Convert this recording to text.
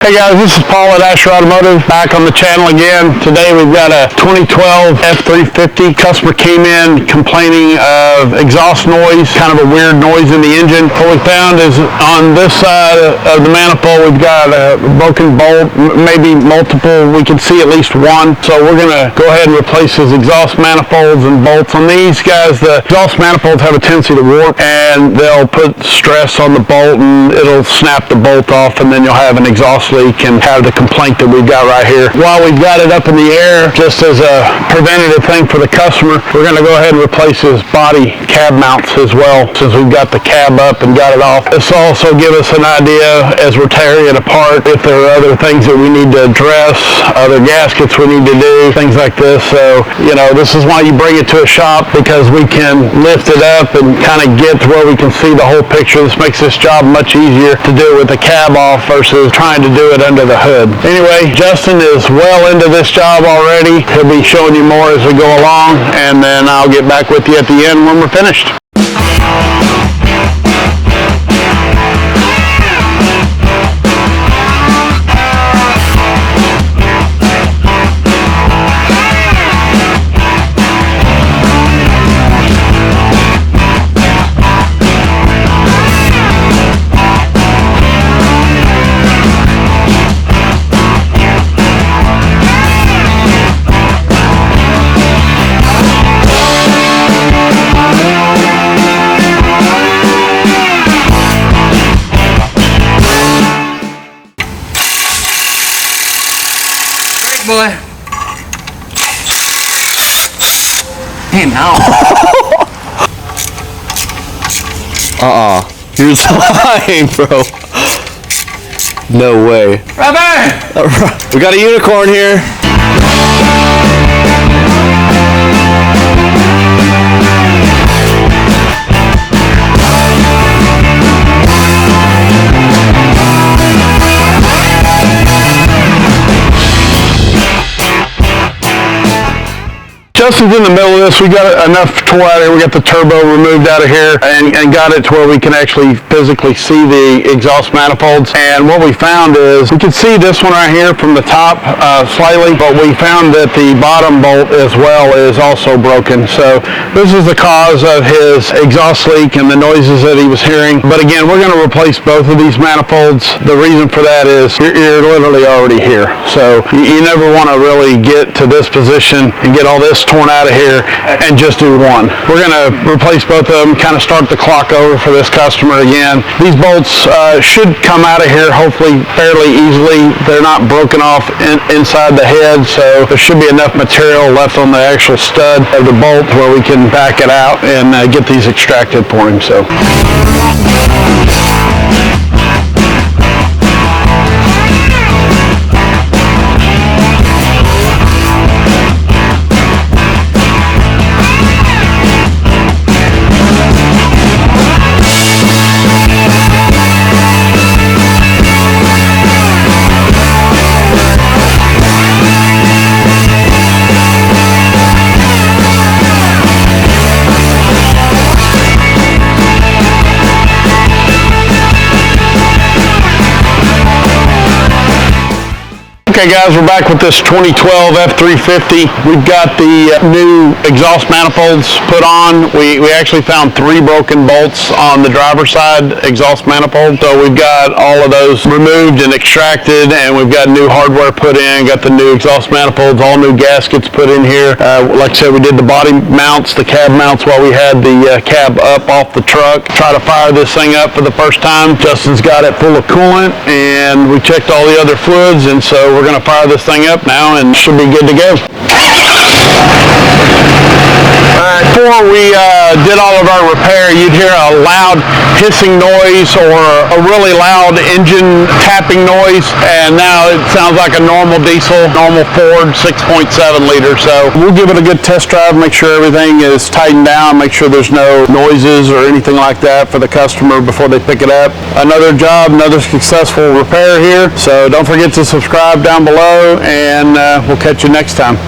Hey guys, this is Paul at Asher Automotive, back on the channel again. Today we've got a 2012 F350. Customer came in complaining of exhaust noise, kind of a weird noise in the engine. What we found is on this side of the manifold we've got a broken bolt, maybe multiple. We can see at least one. So we're going to go ahead and replace his exhaust manifolds and bolts. On these guys, the exhaust manifolds have a tendency to warp, and they'll put stress on the bolt and it'll snap the bolt off, and then you'll have an exhaust leak and have the complaint that we've got right here. While we've got it up in the air, just as a preventative thing for the customer, we're going to go ahead and replace his body cab mounts as well, since we've got the cab up and got it off. This will also give us an idea as we're tearing it apart if there are other things that we need to address, other gaskets we need to do, things like this. So, you know, this is why you bring it to a shop, because we can lift it up and kind of get to where we can see the whole picture. This makes this job much easier to do with the cab off versus trying to do it under the hood. Anyway, Justin is well into this job already. He'll be showing you more as we go along, and then I'll get back with you at the end when we're finished. Boy. Hey, now. You're lying, bro. No way. Brother! We got a unicorn here. Justin's in the middle of this. We got enough tore out of here. We got the turbo removed out of here and got it to where we can actually physically see the exhaust manifolds. And what we found is we can see this one right here from the top slightly, but we found that the bottom bolt as well is also broken. So this is the cause of his exhaust leak and the noises that he was hearing. But again, we're going to replace both of these manifolds. The reason for that is you're literally already here. So you never want to really get to this position and get all this torn out of here and just do one. We're going to replace both of them, kind of start the clock over for this customer again. These bolts should come out of here hopefully fairly easily. They're not broken off inside the head, so there should be enough material left on the actual stud of the bolt where we can back it out and get these extracted for him. So. Okay guys, we're back with this 2012 F350. We've got the new exhaust manifolds put on. We actually found 3 broken bolts on the driver's side exhaust manifold. So we've got all of those removed and extracted, and we've got new hardware put in, got the new exhaust manifolds, all new gaskets put in here. Like I said, we did the body mounts, the cab mounts while we had the cab up off the truck. Try to fire this thing up for the first time. Justin's got it full of coolant, and we checked all the other fluids, and so we're going to fire this thing up now and should be good to go. Before we did all of our repair, you'd hear a loud hissing noise or a really loud engine tapping noise, and now it sounds like a normal diesel, normal Ford 6.7 liter. So we'll give it a good test drive, make sure everything is tightened down, make sure there's no noises or anything like that for the customer before they pick it up. Another job, another successful repair here. So don't forget to subscribe down below, and we'll catch you next time.